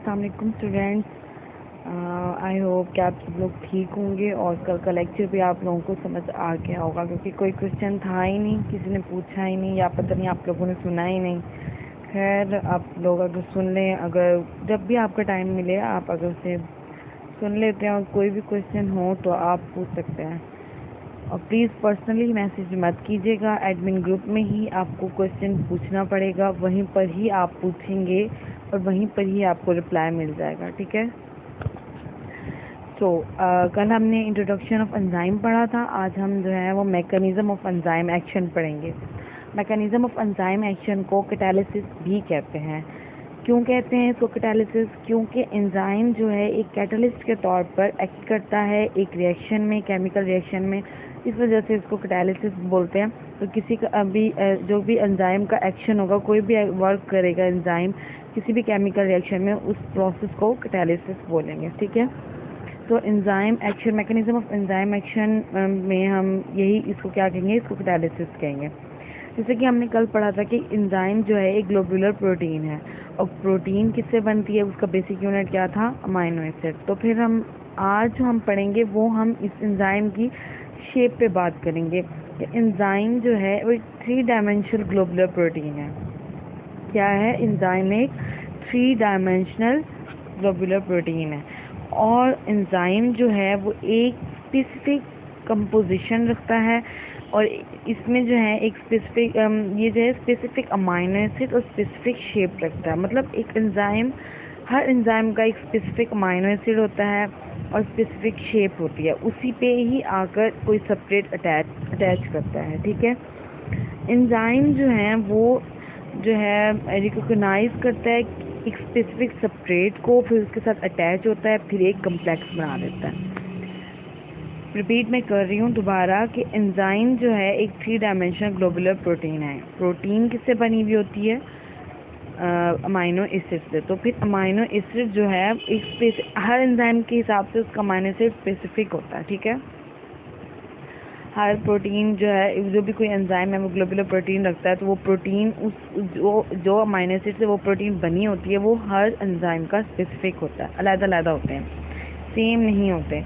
अस्सलाम वालेकुम students. I hope कि आप सब लोग ठीक होंगे और कल का लेक्चर भी आप लोगों को समझ आ गया होगा, क्योंकि कोई क्वेश्चन था ही नहीं, किसी ने पूछा ही नहीं, या पता नहीं आप लोगों ने सुना ही नहीं। खैर, आप लोग अगर सुन लें, अगर जब भी आपका टाइम मिले आप अगर उसे सुन लेते हैं और कोई भी क्वेश्चन हो तो आप पूछ सकते हैं। और प्लीज़ पर्सनली मैसेज मत कीजिएगा, एडमिन ग्रुप में ही आपको क्वेश्चन पूछना पड़ेगा, वहीं पर ही आप पूछेंगे और वहीं पर ही आपको रिप्लाई मिल जाएगा, ठीक है। तो कल हमने इंट्रोडक्शन ऑफ एंजाइम पढ़ा था, आज हम जो है वो मैकेनिज्म ऑफ एंजाइम एक्शन पढ़ेंगे। मैकेनिज्म ऑफ एंजाइम एक्शन को कैटालिसिस भी कहते हैं। क्यों कहते हैं इसको कैटालिसिस? क्योंकि एंजाइम जो है एक कैटलिस्ट के तौर पर एक्ट करता है एक रिएक्शन में, केमिकल रिएक्शन में, इस वजह से इसको कैटालिसिस बोलते हैं। तो किसी का अभी जो भी एंजाइम का एक्शन होगा, कोई भी वर्क करेगा एंजाइम किसी भी केमिकल रिएक्शन में, उस प्रोसेस को कैटालिसिस बोलेंगे, ठीक है। तो enzyme action, mechanism of enzyme action में हम यही इसको क्या कहेंगे, इसको कैटालिसिस कहेंगे। जैसे कि हमने कल पढ़ा था कि एंजाइम जो है एक ग्लोबुलर प्रोटीन है, और प्रोटीन किससे बनती है, उसका बेसिक यूनिट क्या था, अमाइनो एसिड। तो फिर हम आज जो हम पढ़ेंगे वो हम इस एंजाइम की शेप पे बात करेंगे। एंजाइम जो है वो एक 3 डायमेंशनल ग्लोबुलर प्रोटीन है। क्या है? एंजाइम एक 3 डायमेंशनल ग्लोबुलर प्रोटीन है, और एंजाइम जो है वो एक स्पेसिफिक कंपोजिशन रखता है, और इसमें जो है एक स्पेसिफिक ये जो है स्पेसिफिक अमाइनो एसिड और स्पेसिफिक शेप रखता है। मतलब एक एंजाइम, हर एंजाइम का एक स्पेसिफिक अमाइनो एसिड होता है और स्पेसिफिक शेप होती है, उसी पे ही आकर कोई सब्सट्रेट अटैच करता है, ठीक है। एंजाइम जो है वो जो है रिकॉग्नाइज करता है एक स्पेसिफिक सब्सट्रेट को, फिर उसके साथ अटैच होता है, फिर एक कम्प्लेक्स बना देता है। रिपीट मैं कर रही हूँ दोबारा कि एंजाइम जो है एक 3 डायमेंशनल ग्लोबुलर प्रोटीन है। प्रोटीन किससे बनी हुई होती है? अमाइनो एसिड से। तो फिर अमाइनो एसिड जो है एक हर एंजाइम के हिसाब से उसका अमाइनो एसिड स्पेसिफिक होता है, ठीक है। हर प्रोटीन जो है, जो भी कोई एंजाइम है वो ग्लोबुलर प्रोटीन रखता है, तो वो प्रोटीन उस जो अमाइनो एसिड से वो प्रोटीन बनी होती है वो हर एंजाइम का स्पेसिफिक होता है, अलग-अलग होते हैं, सेम नहीं होते।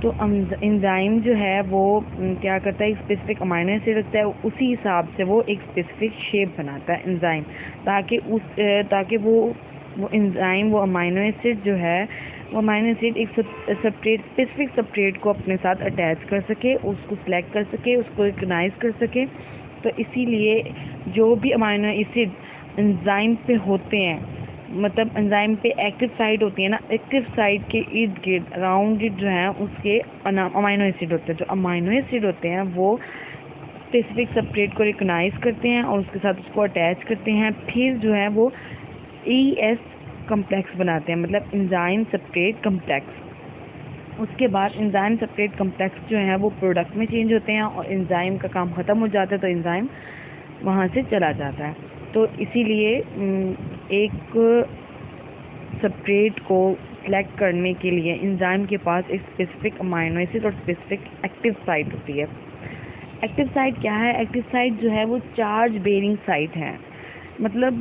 तो एंजाइम जो है वो क्या करता है, एक स्पेसिफिक अमाइनो एसिड रखता है, उसी हिसाब से वो एक स्पेसिफिक शेप बनाता है एंजाइम, ताकि वो एंजाइम वो अमाइनो एसिड जो है वो अमाइनो एसिड एक स्पेसिफिक सब्सट्रेट को अपने साथ अटैच कर सके, उसको सिलेक्ट कर सके, उसको रिकॉग्नाइज कर सके। तो इसीलिए जो भी अमाइनो एसिड एंजाइम पे होते हैं, मतलब एंजाइम पे एक्टिव साइट होती है ना, एक्टिव साइट के इर्द गिर्द अराउंड इट जो है उसके अमाइनो एसिड होते हैं। जो अमाइनो एसिड होते हैं वो स्पेसिफिक सब्सट्रेट को रिकॉग्नाइज करते हैं और उसके साथ उसको अटैच करते हैं, फिर जो है वो ES कम्प्लेक्स बनाते हैं, मतलब एंजाइम सब्सट्रेट कम्प्लेक्स। उसके बाद एंजाइम सब्सट्रेट कम्प्लेक्स जो है वो प्रोडक्ट में चेंज होते हैं और एंजाइम का काम ख़त्म हो जाता है, तो एंजाइम वहाँ से चला जाता है। तो इसीलिए एक सब्सट्रेट को सिलेक्ट करने के लिए एंजाइम के पास एक स्पेसिफिक अमाइनो एसिड और स्पेसिफिक एक्टिव साइट होती है। एक्टिव साइट क्या है? एक्टिव साइट जो है वो चार्ज बेरिंग साइट है, मतलब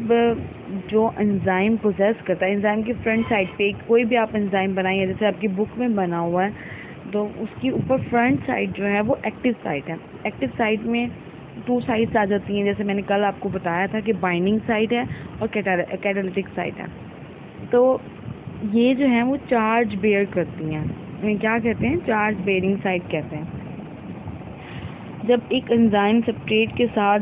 जो एंजाइम प्रोसेस करता है, एंजाइम की फ्रंट साइड पे कोई भी आप एंजाइम बनाइए, जैसे आपकी बुक में बना हुआ है, तो उसकी ऊपर फ्रंट साइड जो है वो एक्टिव साइट है। एक्टिव साइट में 2 साइड्स आ जाती हैं, जैसे मैंने कल आपको बताया था कि बाइंडिंग साइट है और कैटालिटिक साइट है। तो ये जो है वो चार्ज बेयर करती हैं, क्या कहते हैं, चार्ज बेयरिंग साइट कहते हैं। जब एक एंजाइम सब्सट्रेट के साथ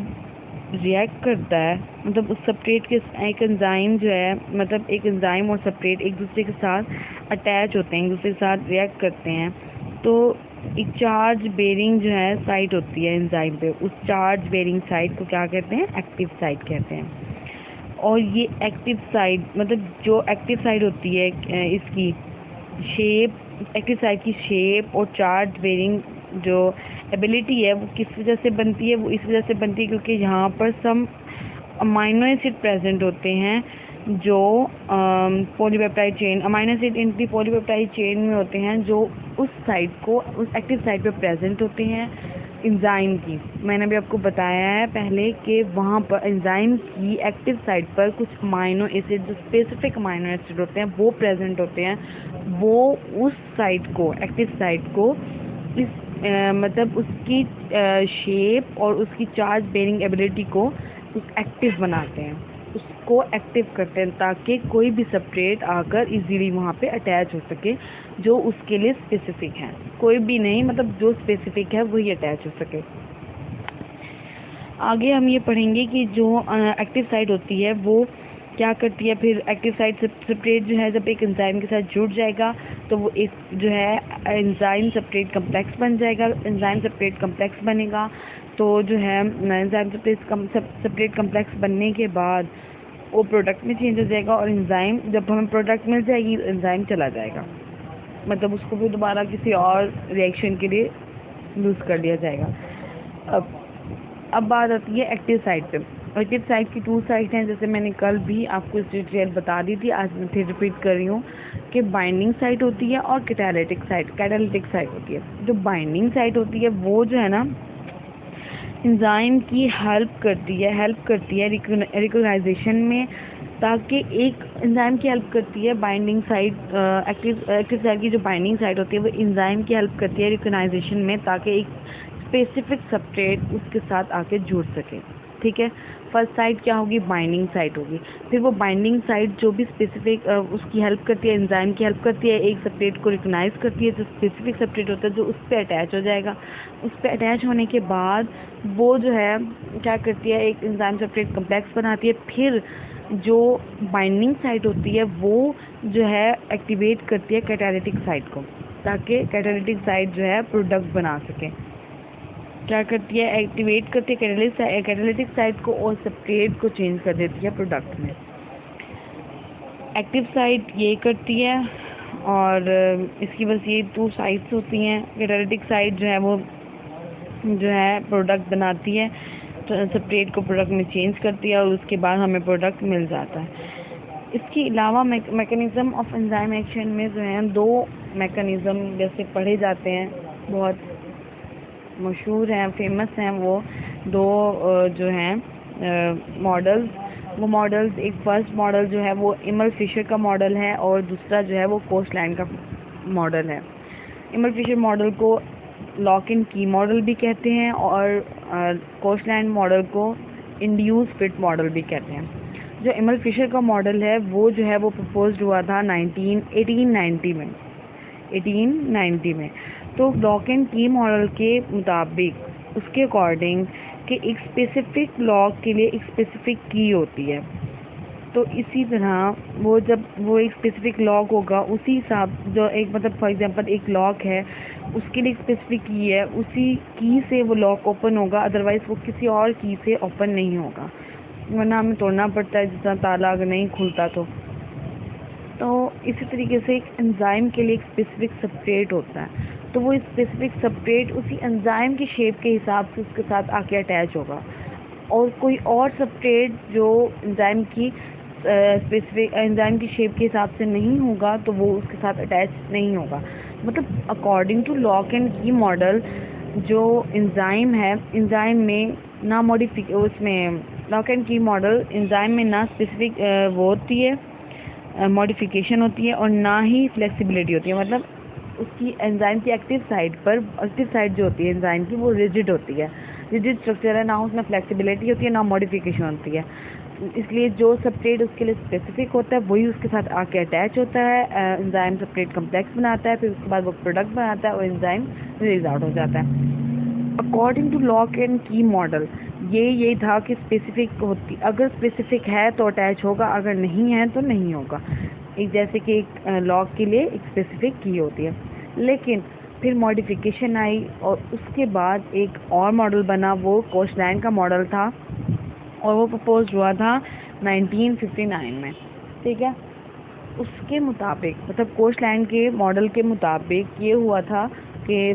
रिएक्ट करता है, मतलब उस सब्सट्रेट के एक एंजाइम जो है, मतलब एक एंजाइम और सब्सट्रेट एक दूसरे के साथ अटैच होते हैं, एक दूसरे के साथ रिएक्ट करते हैं, तो एक चार्ज बेरिंग जो है साइट होती है एंजाइम पे, उस चार्ज बेरिंग साइट को क्या कहते हैं, एक्टिव साइट कहते हैं। और ये एक्टिव साइट, मतलब जो एक्टिव साइट होती है इसकी शेप, एक्टिव साइट की शेप और चार्ज बेरिंग जो एबिलिटी है वो किस वजह से बनती है, वो इस वजह से बनती है क्योंकि यहाँ पर सम अमाइनो एसिड प्रेजेंट होते हैं, जो polypeptide chain, amino acid in the polypeptide chain में होते हैं, जो उस साइट को, उस एक्टिव साइट पे प्रेजेंट होते हैं, एंजाइम की, मैंने भी आपको बताया है पहले कि वहाँ पर एंजाइम की एक्टिव साइट पर कुछ अमाइनो एसिड, जो स्पेसिफिक अमाइनो एसिड होते हैं वो प्रेजेंट होते हैं। वो उस साइट को, एक्टिव साइट को इस मतलब उसकी शेप और उसकी चार्ज बेरिंग एबिलिटी को उस एक्टिव बनाते हैं, उसको एक्टिव करते हैं ताकि कोई भी सब्सट्रेट आकर इजीली वहाँ पे अटैच हो सके जो उसके लिए स्पेसिफिक है। कोई भी नहीं, मतलब जो स्पेसिफिक है वही अटैच हो सके। आगे हम ये पढ़ेंगे कि जो एक्टिव साइट होती है वो क्या करती है। फिर एक्टिव साइट सब्सट्रेट जो है जब एक एंजाइम के साथ जुड़ जाएगा तो वो एक जो है एंजाइम सब्सट्रेट कम्प्लेक्स बन जाएगा। एंजाइम सब्सट्रेट कम्प्लेक्स बनेगा तो जो है एंजाइम सब्सट्रेट कम्प्लेक्स बनने के बाद वो प्रोडक्ट में चेंज हो जाएगा, और एंजाइम जब हमें प्रोडक्ट मिल जाएगी एंजाइम चला जाएगा, मतलब उसको भी दोबारा किसी और रिएक्शन के लिए यूज़ कर लिया जाएगा। अब बात आती है एक्टिव साइट पे। एक्टिव साइट की 2 साइट हैं, जैसे मैंने कल भी आपको इस डिटेल बता दी थी, आज मैं फिर रिपीट कर रही हूँ कि बाइंडिंग साइट होती है और कैटालिटिक साइट होती है। जो बाइंडिंग साइट होती है वो जो है ना एंजाइम की हेल्प करती है रिकॉग्नाइजेशन में, ताकि एक एंजाइम की हेल्प करती है बाइंडिंग साइट, एक्टिव साइट की जो बाइंडिंग साइट होती है वो एंजाइम की हेल्प करती है रिकॉग्नाइजेशन में, ताकि एक स्पेसिफिक सब्सट्रेट उसके साथ आके जुड़ सके। ठीक है, फर्स्ट साइट क्या होगी, बाइंडिंग साइट होगी। फिर वो बाइंडिंग साइट जो भी स्पेसिफिक उसकी हेल्प करती है, एंजाइम की हेल्प करती है, एक सब्सट्रेट को रिकॉग्नाइज करती है जो स्पेसिफिक सब्सट्रेट होता है जो उस पर अटैच हो जाएगा। उस पर अटैच होने के बाद वो जो है क्या करती है, एक एंजाइम सब्सट्रेट कम्प्लेक्स बनाती है। फिर जो बाइंडिंग साइट होती है वो जो है एक्टिवेट करती है कैटालिटिक साइट को, ताकि कैटालिटिक साइट जो है प्रोडक्ट बना सके। क्या करती है, एक्टिवेट करती है कैटालिटिक साइट को और सब्सट्रेट को चेंज कर देती है प्रोडक्ट में। एक्टिव साइट ये करती है, और इसकी बस ये 2 साइट्स होती हैं। कैटालिटिक साइट जो है वो जो है प्रोडक्ट बनाती है, तो सब्सट्रेट को प्रोडक्ट में चेंज करती है और उसके बाद हमें प्रोडक्ट मिल जाता है। इसके अलावा मैकेनिज्म ऑफ एंजाइम एक्शन में जो है 2 मैकेनिज्म जैसे पढ़े जाते हैं, बहुत मशहूर हैं, फेमस हैं वो 2 जो हैं मॉडल्स। वो मॉडल्स, एक फर्स्ट मॉडल जो है वो इमल फिशर का मॉडल है और दूसरा जो है वो कोस्टलैंड का मॉडल है। इमल फिशर मॉडल को लॉक एंड की मॉडल भी कहते हैं और कोस्टलैंड मॉडल को इंड्यूस फिट मॉडल भी कहते हैं। जो इमल फिशर का मॉडल है वो जो है वो प्रपोज्ड हुआ था 1890 में। तो लॉक एंड की मॉडल के मुताबिक, उसके अकॉर्डिंग कि एक स्पेसिफिक लॉक के लिए एक स्पेसिफिक की होती है, तो इसी तरह वो जब वो एक स्पेसिफिक लॉक होगा उसी हिसाब, जो एक मतलब फॉर एग्जांपल एक लॉक है उसके लिए एक स्पेसिफिक की है, उसी की से वो लॉक ओपन होगा, अदरवाइज वो किसी और की से ओपन नहीं होगा, वरना हमें तोड़ना पड़ता है जितना ताला अगर नहीं खुलता तो इसी तरीके से एक एंजाइम के लिए एक स्पेसिफिक सब्सट्रेट होता है, तो वो स्पेसिफिक सब्सट्रेट उसी एंजाइम की शेप के हिसाब से उसके साथ आके अटैच होगा, और कोई और सब्सट्रेट जो एंजाइम की स्पेसिफिक एंजाइम की शेप के हिसाब से नहीं होगा तो वो उसके साथ अटैच नहीं होगा। मतलब अकॉर्डिंग टू लॉक एंड की मॉडल, जो एंजाइम है, एंजाइम में ना उसमें लॉक एंड की मॉडल एंजाइम में ना स्पेसिफिक वो होती है मॉडिफिकेशन होती है और ना ही फ्लेक्सिबिलिटी होती है। मतलब उसकी एंजाइम की एक्टिव साइट जो होती है एंजाइम की वो रिजिड होती है, रिजिड स्ट्रक्चर है, ना उसमें फ्लेक्सिबिलिटी होती है ना मॉडिफिकेशन होती है। इसलिए जो सब्सट्रेट उसके लिए स्पेसिफिक होता है वही उसके साथ आके अटैच होता है, एंजाइम सब्सट्रेट कम्प्लेक्स बनाता है, फिर उसके बाद वो प्रोडक्ट बनाता है और एंजाइम रिलीज आउट हो जाता है। अकॉर्डिंग टू लॉक एंड की मॉडल यही था कि स्पेसिफिक होती, अगर स्पेसिफिक है तो अटैच होगा, अगर नहीं है तो नहीं होगा। एक जैसे कि एक लॉक के लिए एक स्पेसिफिक की होती है। लेकिन फिर मॉडिफिकेशन आई और उसके बाद एक और मॉडल बना, वो कोस्टलैंड का मॉडल था और वो प्रपोज हुआ था 1959 में। ठीक है, उसके मुताबिक मतलब कोस्टलैंड के मॉडल के मुताबिक ये हुआ था कि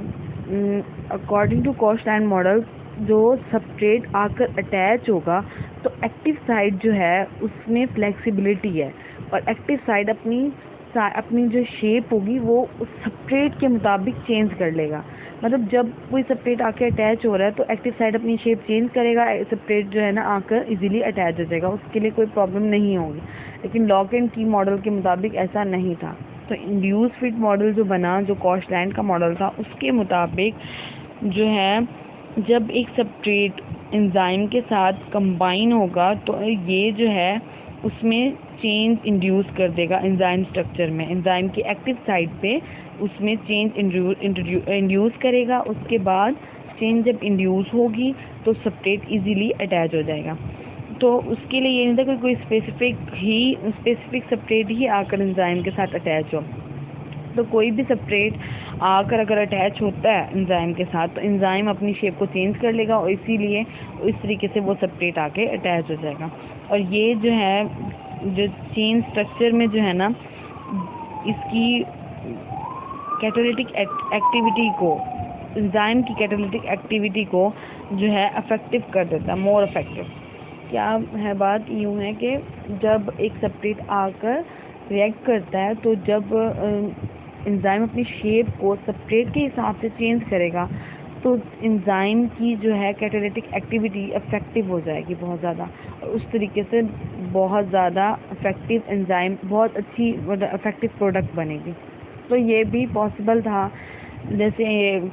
अकॉर्डिंग टू कोस्टलैंड मॉडल जो सब्सट्रेट आकर अटैच होगा तो एक्टिव साइट जो है उसमें फ्लेक्सिबिलिटी है और एक्टिव साइट अपनी अपनी जो शेप होगी वो उस सब्सट्रेट के मुताबिक चेंज कर लेगा। मतलब जब कोई सब्सट्रेट आके अटैच हो रहा है तो एक्टिव साइड अपनी शेप चेंज करेगा, सब्सट्रेट जो है ना आकर इजीली अटैच हो जाएगा, उसके लिए कोई प्रॉब्लम नहीं होगी। लेकिन लॉक एंड की मॉडल के मुताबिक ऐसा नहीं था। तो इंड्यूस फिट मॉडल जो बना, जो कॉशलैंड का मॉडल था, उसके मुताबिक जो है जब एक सब्सट्रेट एंजाइम के साथ कंबाइन होगा तो ये जो है उसमें चेंज इंड्यूस कर देगा एंजाइम स्ट्रक्चर में, एंजाइम की एक्टिव साइड पे उसमें चेंज इंड्यूस करेगा। उसके बाद चेंज जब इंड्यूस होगी तो सब्सट्रेट इजीली अटैच हो जाएगा। तो उसके लिए ये नहीं था कि कोई स्पेसिफिक सब्सट्रेट ही आकर एंजाइम के साथ अटैच हो। तो कोई भी सब्सट्रेट आकर अगर अटैच होता है एंजाइम के साथ तो एंजाइम अपनी शेप को चेंज कर लेगा और इसीलिए इस तरीके से वो सब्सट्रेट आके अटैच हो जाएगा। और ये जो है जो चेन स्ट्रक्चर में जो है ना इसकी कैटालिटिक एक्टिविटी को, एंजाइम की कैटालिटिक एक्टिविटी को जो है अफेक्टिव कर देता है, मोर इफेक्टिव। क्या है बात यूँ है कि जब एक सब्सट्रेट आकर रिएक्ट करता है तो जब एंजाइम अपनी शेप को सब्सट्रेट के हिसाब से चेंज करेगा तो एंजाइम की जो है कैटालिटिक एक्टिविटी इफेक्टिव हो जाएगी बहुत ज़्यादा, और उस तरीके से बहुत ज़्यादा इफेक्टिव एंजाइम, बहुत अच्छी इफेक्टिव प्रोडक्ट बनेगी। तो ये भी पॉसिबल था। जैसे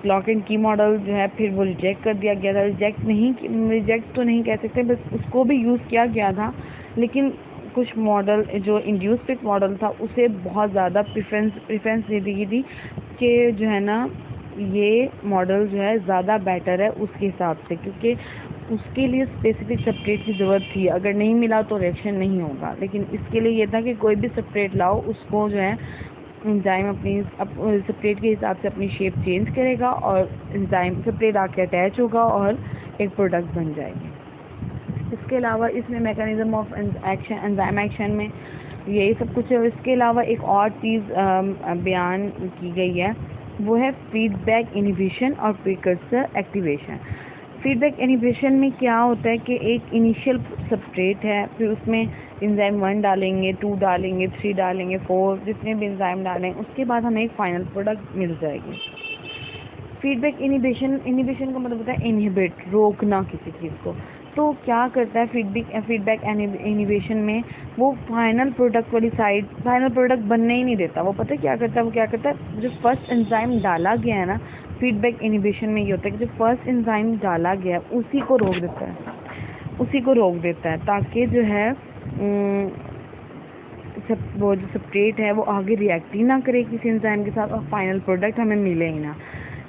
लॉक एंड की मॉडल जो है फिर वो रिजेक्ट कर दिया गया था। रिजेक्ट तो नहीं कह सकते, बस उसको भी यूज़ किया गया था, लेकिन कुछ मॉडल जो इंड्यूस फिट मॉडल था उसे बहुत ज़्यादा प्रेफरेंस दे दी गई थी कि जो है ना ये मॉडल जो है ज़्यादा बेटर है उसके हिसाब से, क्योंकि उसके लिए स्पेसिफिक सब्सट्रेट की ज़रूरत थी। अगर नहीं मिला तो रिएक्शन नहीं होगा, लेकिन इसके लिए ये था कि कोई भी सब्सट्रेट लाओ उसको जो है एंजाइम अपनी सब्सट्रेट के हिसाब से अपनी शेप चेंज करेगा और एंजाइम सब्सट्रेट आके अटैच होगा और एक प्रोडक्ट बन जाएगी। इसके अलावा इसमें mechanism of action, enzyme action में यही सब कुछ है। इसके अलावा एक और चीज़ बयान की गई है, वो है फीडबैक इनहिबिशन और प्रीकर्सर एक्टिवेशन। फीडबैक इनहिबिशन में क्या होता है कि एक इनिशियल सब्सट्रेट है, फिर उसमें एंजाइम 1 डालेंगे, 2 डालेंगे, 3 डालेंगे, 4, जितने भी एंजाइम डालें उसके बाद हमें एक फाइनल प्रोडक्ट मिल जाएगी। फीडबैक इनहिबिशन का मतलब होता है इनहिबिट, रोकना किसी चीज़ को। तो क्या करता है फीडबैक इनहिबिशन में, वो फाइनल प्रोडक्ट वाली साइड फाइनल प्रोडक्ट बनने ही नहीं देता। वो पता है क्या करता है, वो क्या करता है, जो फर्स्ट एंजाइम डाला गया है ना, फीडबैक इनहिबिशन में ये होता है कि जो फर्स्ट एंजाइम डाला गया है उसी को रोक देता है ताकि जो है वो जो सब्सट्रेट है वो आगे रिएक्ट ही ना करे किसी एंजाइम के साथ और फाइनल प्रोडक्ट हमें मिले ही ना।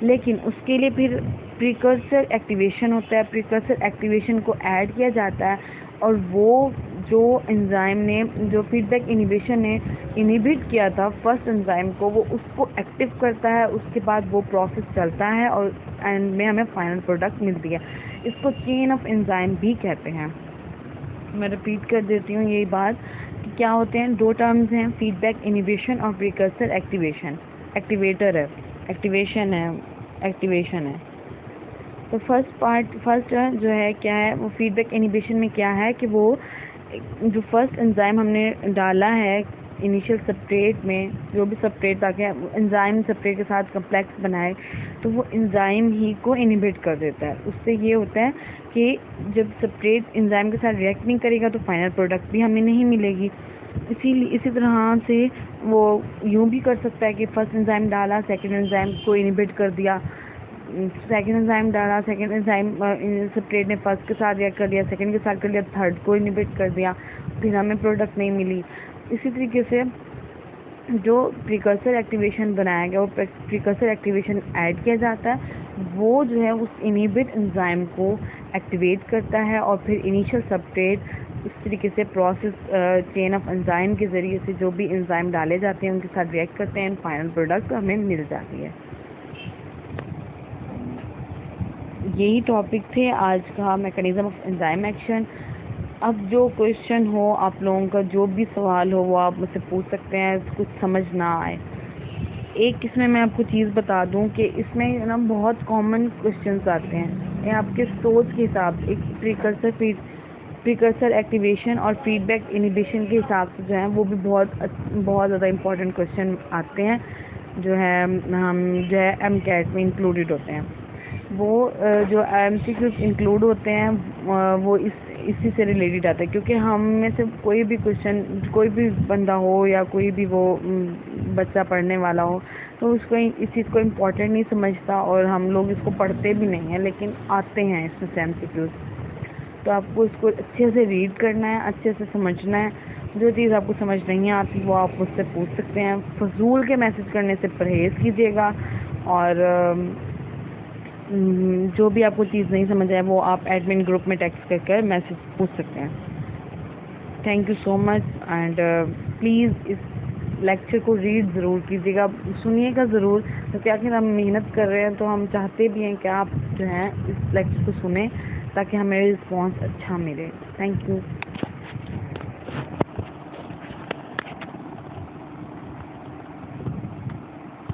लेकिन उसके लिए फिर प्रीकर्सर एक्टिवेशन होता है। प्रीकर्सर एक्टिवेशन को ऐड किया जाता है और वो जो एंजाइम ने, जो फीडबैक इनहिबिशन ने इनहिबिट किया था फर्स्ट एंजाइम को, वो उसको एक्टिव करता है। उसके बाद वो प्रोसेस चलता है और एंड में हमें फाइनल प्रोडक्ट मिलती है। इसको चेन ऑफ एंजाइम भी कहते हैं। मैं रिपीट कर देती हूँ यही बात कि क्या होते हैं, 2 टर्म्स हैं, फीडबैक इनहिबिशन और प्रीकर्सर एक्टिवेशन। एक्टिवेटर है, एक्टिवेशन है। तो फर्स्ट जो है क्या है, वो फीडबैक इनहिबिशन में क्या है कि वो जो फर्स्ट एंजाइम हमने डाला है इनिशियल सब्सट्रेट में, जो भी सब्सट्रेट ताकि एंजाइम सब्सट्रेट के साथ कम्प्लेक्स बनाए, तो वो एंजाइम ही को इनहिबिट कर देता है। उससे ये होता है कि जब सब्सट्रेट एंजाइम के साथ रिएक्ट नहीं करेगा तो फाइनल प्रोडक्ट भी हमें नहीं मिलेगी। इसी तरह से वो यूँ भी कर सकता है कि फर्स्ट एंजाइम डाला, सेकंड एंजाइम को इनहिबिट कर दिया, सेकंड एंजाइम डाला, सेकंड एंजाइम सब्सट्रेट ने फर्स्ट के साथ रिएक्ट कर दिया, सेकंड के साथ कर लिया, थर्ड को इनहिबिट कर दिया, फिर हमें प्रोडक्ट नहीं मिली। इसी तरीके से जो प्रीकर्सर एक्टिवेशन बनाया गया, वो प्रीकर्सर एक्टिवेशन ऐड किया जाता है, वो जो है उस इनहिबिट एंजाइम को एक्टिवेट करता है और फिर इनिशियल सब्सट्रेट इस तरीके से प्रोसेस चेन ऑफ एंजाइम के ज़रिए से जो भी एंजाइम डाले जाते हैं उनके साथ रिएक्ट करते हैं, फाइनल प्रोडक्ट हमें मिल जाती है। यही टॉपिक थे आज का, मैकेनिज्म ऑफ एंजाइम एक्शन। अब जो क्वेश्चन हो, आप लोगों का जो भी सवाल हो वो आप मुझसे पूछ सकते हैं, कुछ समझ ना आए। एक इसमें मैं आपको चीज़ बता दूं कि इसमें ना बहुत कॉमन क्वेश्चंस आते हैं, ये आपके सोच के हिसाब से। एक प्रीकर्सर प्रिकर्सर एक्टिवेशन और फीडबैक इनिबिशन के हिसाब से जो है वो भी बहुत ज़्यादा इम्पोर्टेंट क्वेश्चन आते हैं, जो है हम जो है MCAT में इंक्लूडेड होते हैं। वो जो MCQs इंक्लूड होते हैं वो इसी से रिलेटेड आता है, क्योंकि हम में से कोई भी क्वेश्चन, कोई भी बंदा हो या कोई भी वो बच्चा पढ़ने वाला हो, तो उसको इस चीज़ को इम्पोर्टेंट नहीं समझता और हम लोग इसको पढ़ते भी नहीं हैं, लेकिन आते हैं इसमें से MCQs। तो आपको इसको अच्छे से रीड करना है, अच्छे से समझना है। जो चीज़ आपको समझ नहीं आती वो आप मुझसे पूछ सकते हैं। फजूल के मैसेज करने से परहेज़ कीजिएगा, और जो भी आपको चीज़ नहीं समझ आए वो आप एडमिन ग्रुप में टेक्स्ट करके मैसेज पूछ सकते हैं। Thank you so much, and please इस लेक्चर को रीड ज़रूर कीजिएगा, सुनिएगा ज़रूर, क्योंकि आखिर हम मेहनत कर रहे हैं तो हम चाहते भी हैं कि आप जो है इस लेक्चर को सुने ताकि हमें रिस्पॉन्स अच्छा मिले। Thank you.